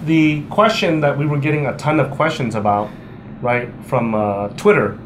the question that we were getting a ton of questions about, right, from Twitter,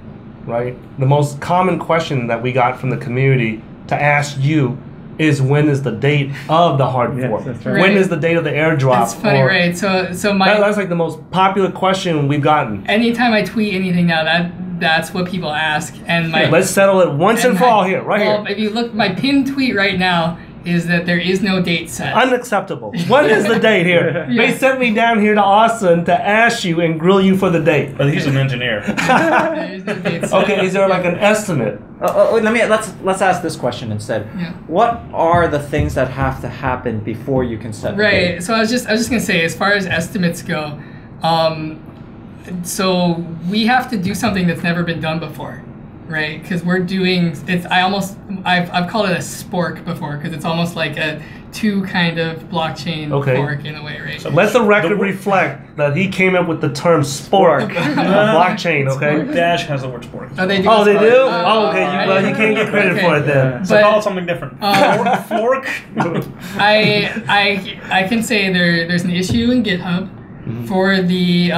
right? The most common question that we got from the community to ask you is, when is the date of the hard fork? Yes, that's right. When is the date of the airdrop? That's funny, right? So that's like the most popular question we've gotten. Anytime I tweet anything now, that's what people ask. And let's settle it once and for all here, right here. If you look, my pinned tweet right now is that there is no date set. Unacceptable. What is the date here? Yeah. They sent me down here to Austin to ask you and grill you for the date. But he's an engineer. There is no date set. Okay, is there like an estimate? Let's ask this question instead. Yeah. What are the things that have to happen before you can set the date? Right. So I was just gonna say, as far as estimates go, so we have to do something that's never been done before. Right, because we're doing I've called it a spork before, because it's almost like a two kind of blockchain fork in a way, right? So let the record reflect that he came up with the term spork, blockchain. Okay, Dash has the word spork. Oh, they do. Oh, they do. Oh, okay. Well, you can't get credit for it then. So call it something different. Fork. I can say there's an issue in GitHub for the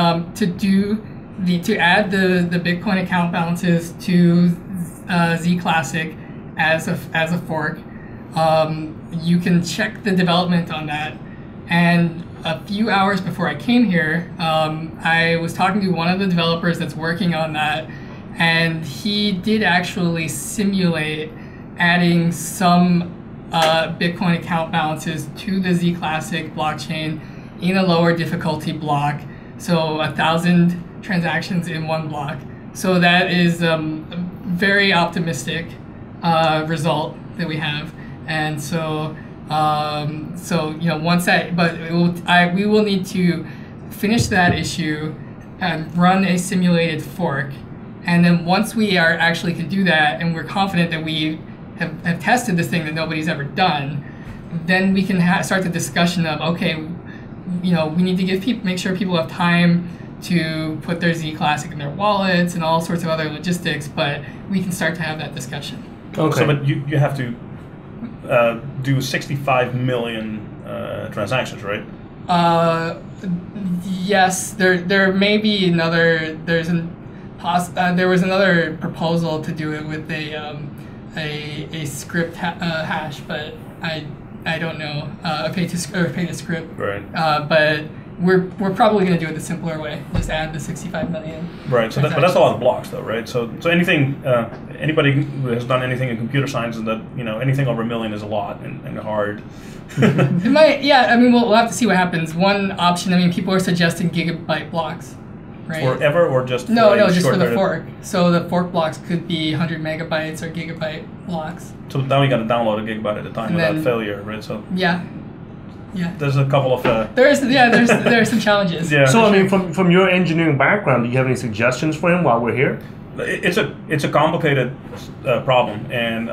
to add the Bitcoin account balances to Z Classic as a fork. You can check the development on that. And a few hours before I came here, I was talking to one of the developers that's working on that, and he did actually simulate adding some Bitcoin account balances to the Z Classic blockchain in a lower difficulty block. So 1,000 transactions in one block. So that is a very optimistic result that we have. And so once that, but we will need to finish that issue and run a simulated fork. And then once we actually can do that, and we're confident that we have tested this thing that nobody's ever done, then we can start the discussion of, okay, we need to make sure people have time to put their Z Classic in their wallets and all sorts of other logistics, but we can start to have that discussion. Okay. So, but you have to do 65 million transactions, right? Yes. There may be another. There was another proposal to do it with a script hash, but I don't know. A pay to script. Right. But we're probably going to do it the simpler way. Just add the 65 million. Right. So but that's a lot of blocks, though, right? So anything, anybody who has done anything in computer science, is that anything over 1 million is a lot and hard. It might. Yeah. I mean, we'll have to see what happens. One option. I mean, people are suggesting gigabyte blocks. Right. Forever or just no, just for the fork. So the fork blocks could be 100 megabytes or gigabyte blocks. So now you got to download a gigabyte at a time without failure, right? So yeah. There's a couple of there's some challenges. Yeah. So I mean, from your engineering background, do you have any suggestions for him while we're here? It's a complicated problem, and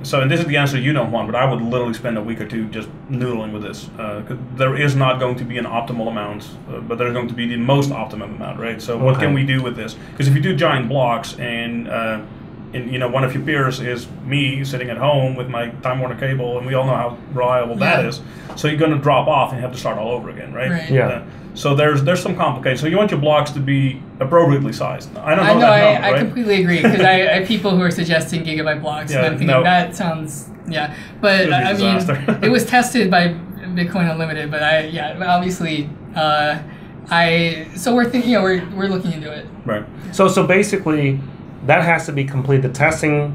this is the answer Juan, but I would literally spend a week or two just noodling with this. 'Cause there is not going to be an optimal amount, but there's going to be the most optimum amount, right? So what can we do with this? Because if you do giant blocks and one of your peers is me sitting at home with my Time Warner cable, and we all know how reliable that is. So you're going to drop off and have to start all over again, right? Yeah. So there's some complications. So you want your blocks to be appropriately sized. I don't know. I completely agree, because I have people who are suggesting gigabyte blocks, and I'm thinking that sounds But I mean, it was tested by Bitcoin Unlimited, but obviously so we're thinking we're looking into it. Right. So basically, that has to be complete. The testing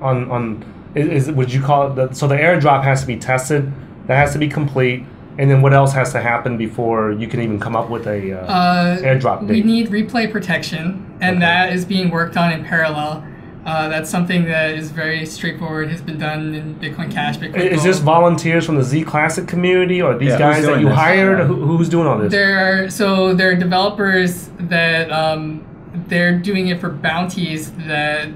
would you call it so the airdrop has to be tested. That has to be complete. And then what else has to happen before you can even come up with a airdrop date? We need replay protection, and that is being worked on in parallel. That's something that is very straightforward, has been done in Bitcoin Cash, Bitcoin Gold. Is this volunteers from the Z Classic community, or these guys that you hired? Yeah. Who's doing all this? There are developers that they're doing it for bounties that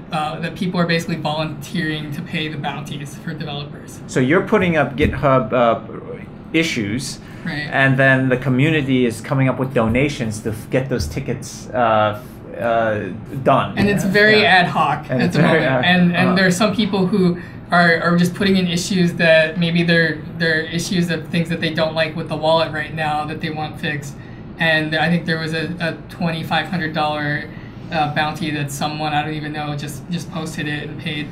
people are basically volunteering to pay the bounties for developers. So you're putting up GitHub issues, right, and then the community is coming up with donations to get those tickets done. And it's very ad hoc at the moment. And there are some people who are just putting in issues that maybe they're issues of things that they don't like with the wallet right now that they want fixed. and I think there was a $2,500 bounty that someone, I don't even know, just posted it and paid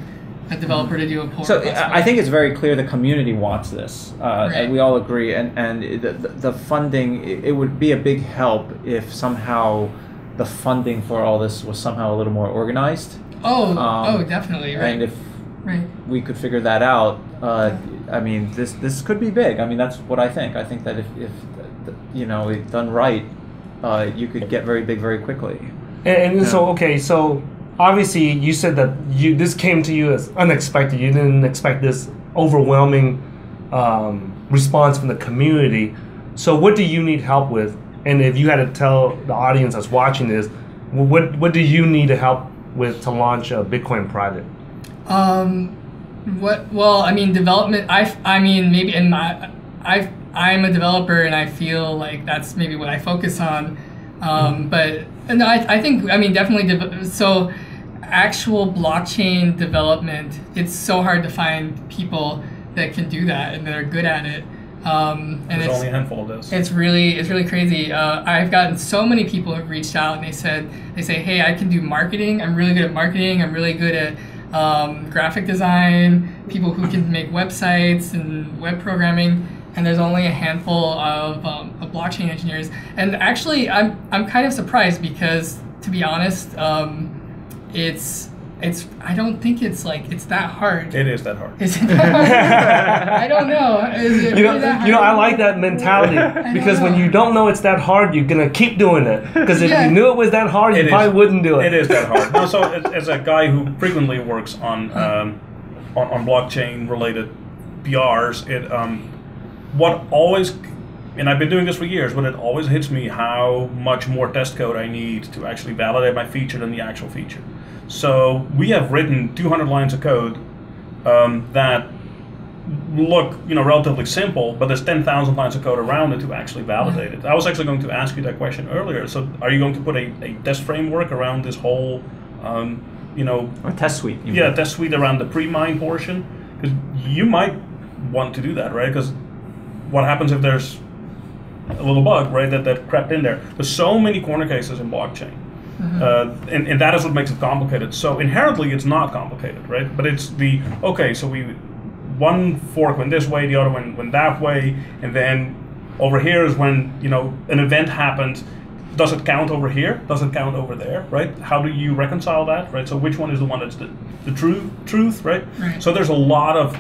a developer to do a pull So request. I think it's very clear the community wants this, and we all agree. And the funding, it would be a big help if somehow the funding for all this was somehow a little more organized. Oh, definitely, right. And if we could figure that out, I mean, this could be big. I mean, that's what I think. I think that if it's done right, you could get very big very quickly. And so, okay, so obviously you said that this came to you as unexpected. You didn't expect this overwhelming response from the community. So what do you need help with? And if you had to tell the audience that's watching this, what do you need to help with to launch a Bitcoin private? Well, I mean, development. I mean, maybe I'm a developer, and I feel like that's maybe what I focus on. But no, I think, I mean, definitely. So, actual blockchain development, it's so hard to find people that can do that and that are good at it. And there's only a handful of those. It's really crazy. I've gotten so many people who have reached out and they say, hey, I can do marketing. I'm really good at marketing. I'm really good at graphic design. People who can make websites and web programming. And there's only a handful of blockchain engineers. And actually, I'm kind of surprised because, to be honest, I don't think it's that hard. It is that hard. Is it that hard? I don't know. Is it really that hard? I like that mentality because when you don't know it's that hard, you're gonna keep doing it. Because if you knew it was that hard, you probably wouldn't do it. It is that hard. No, so as a guy who frequently works on blockchain related PRs, what always, and I've been doing this for years, but it always hits me how much more test code I need to actually validate my feature than the actual feature. So we have written 200 lines of code that look, relatively simple, but there's 10,000 lines of code around it to actually validate it. I was actually going to ask you that question earlier. So are you going to put a test framework around this whole, a test suite? Test suite around the pre-mine portion? Because you might want to do that, right? Because what happens if there's a little bug, right, that crept in there? There's so many corner cases in blockchain. And that is what makes it complicated. So inherently it's not complicated, right? But it's so one fork went this way, the other one went that way, and then over here is when, an event happened. Does it count over here? Does it count over there, right? How do you reconcile that, right? So which one is the one that's the truth, right? So there's a lot of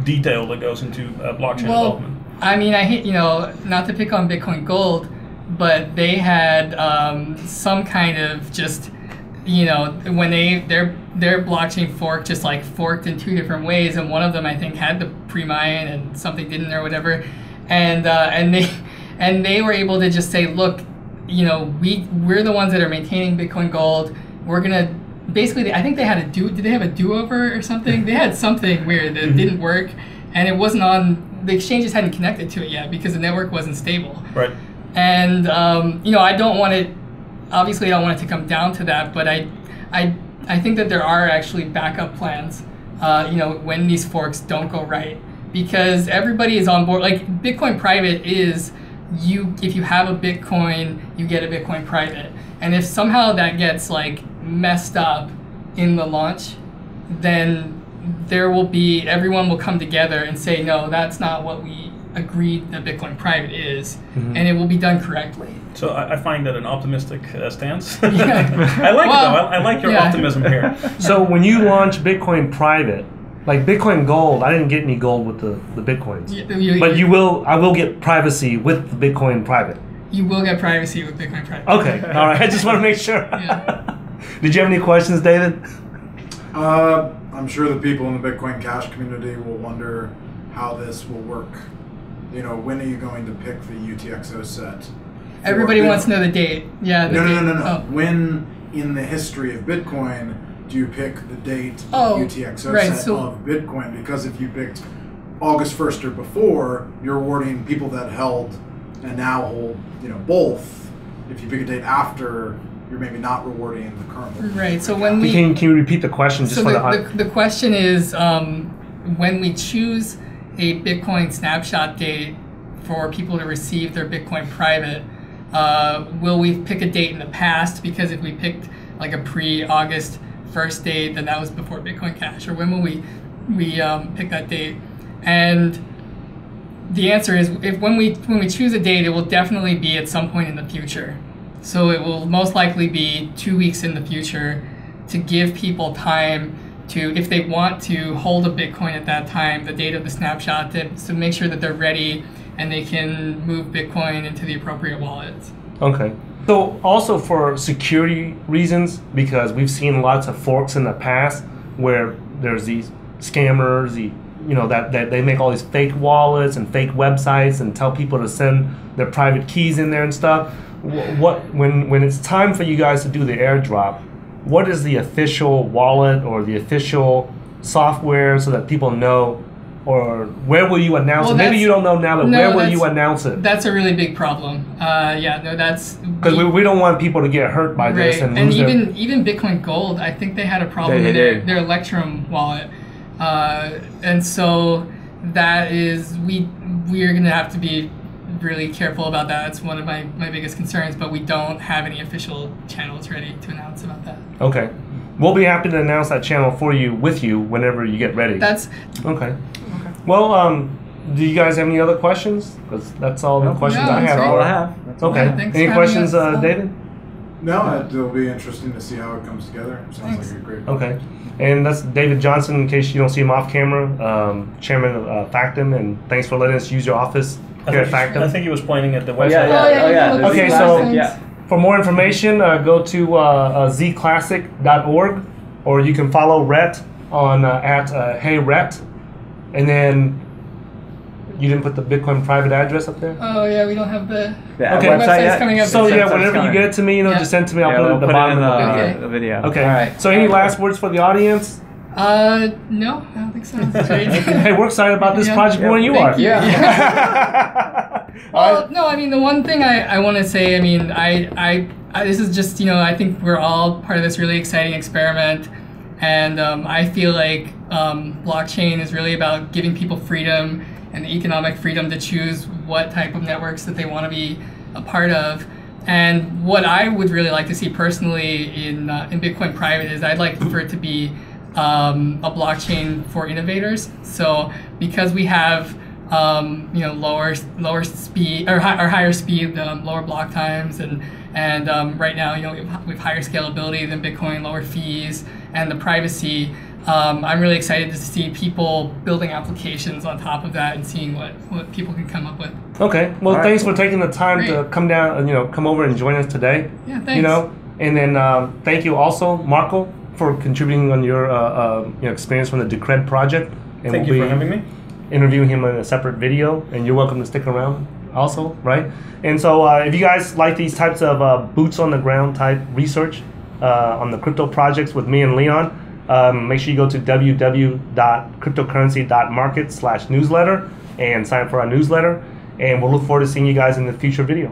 detail that goes into blockchain development. I mean, I hate, not to pick on Bitcoin Gold, but they had some kind of just, when their blockchain fork just forked in two different ways, and one of them I think had the pre-mine and something didn't or whatever, and they were able to just say, look, we're the ones that are maintaining Bitcoin Gold. We're gonna basically, I think they had did they have a do-over or something? They had something weird that didn't work, and it wasn't on. The exchanges hadn't connected to it yet because the network wasn't stable. Right. And I don't want it. Obviously, I don't want it to come down to that. But I think that there are actually backup plans. When these forks don't go right, because everybody is on board. Like Bitcoin Private is if you have a Bitcoin, you get a Bitcoin Private, and if somehow that gets messed up in the launch, then everyone will come together and say, no, that's not what we agreed that Bitcoin Private is, and it will be done correctly. So I find that an optimistic stance. I like it though. I like your optimism here. So when you launch Bitcoin Private, like Bitcoin Gold, I didn't get any gold with the Bitcoins. But I will get privacy with the Bitcoin Private. You will get privacy with Bitcoin Private. Okay, all right. I just want to make sure. Did you have any questions, David? I'm sure the people in the Bitcoin Cash community will wonder how this will work. When are you going to pick the UTXO set? Everybody wants to know the date. Yeah. No. Oh. When in the history of Bitcoin do you pick the date of the UTXO set of Bitcoin? Because if you picked August 1st or before, you're rewarding people that held and now hold, both. If you pick a date after, you're maybe not rewarding the current holder. Right. So can you repeat the question? Just for the question is, when we choose a Bitcoin snapshot date for people to receive their Bitcoin Private, Will we pick a date in the past? Because if we picked like a pre-August 1st date, then that was before Bitcoin Cash. Or when will we pick that date? And the answer is when we choose a date, it will definitely be at some point in the future. So it will most likely be 2 weeks in the future to give people time to, if they want to hold a Bitcoin at that time, the date of the snapshot, to make sure that they're ready and they can move Bitcoin into the appropriate wallets. Okay. So also for security reasons, because we've seen lots of forks in the past where there's these scammers, that they make all these fake wallets and fake websites and tell people to send their private keys in there and stuff. When it's time for you guys to do the airdrop, what is the official wallet or the official software so that people know? Or where will you announce it? Maybe you don't know now, but where will you announce it? That's a really big problem. That's because we don't want people to get hurt by this and lose even Bitcoin Gold. I think they had a problem in their Electrum wallet, and so that is we are going to have to be really careful about that. It's one of my biggest concerns. But we don't have any official channels ready to announce about that. Okay, we'll be happy to announce that channel with you whenever you get ready. That's okay. Well, do you guys have any other questions? Because that's all the questions I have. That's all I have. Okay. Any questions, David? No, it'll be interesting to see how it comes together. It sounds like a great book. Okay. And that's David Johnson, in case you don't see him off camera, chairman of Factum, and thanks for letting us use your office here at Factum. I think he was pointing at the website. Yeah. Okay, so for more information, go to zclassic.org, or you can follow Rhett on at Hey Rhett. And then you didn't put the Bitcoin private address up there? Oh yeah, we don't have the website yet? coming up. So whenever you get it to me, just send it to me. I'll put it at the bottom of the video. Okay. All right. So any last words for the audience? No, I don't think so. Hey, we're excited about this project more than you are. Well, no, I mean, the one thing I want to say, I mean, I this is just, I think we're all part of this really exciting experiment. And I feel like blockchain is really about giving people freedom and the economic freedom to choose what type of networks that they want to be a part of. And what I would really like to see personally in Bitcoin Private is I'd like for it to be a blockchain for innovators. So because we have lower speed or higher speed, lower block times, and right now we have higher scalability than Bitcoin, lower fees, and the privacy. I'm really excited to see people building applications on top of that and seeing what people can come up with. Okay. Well, thanks for taking the time to come down and come over and join us today. Yeah, thanks. And then thank you also, Marco, for contributing on your experience from the Decred project. And Thank you for having me. Interviewing him in a separate video, and you're welcome to stick around also, right? And so if you guys like these types of boots on the ground type research on the crypto projects with me and Leon, make sure you go to www.cryptocurrency.market/newsletter and sign up for our newsletter. And we'll look forward to seeing you guys in the future video.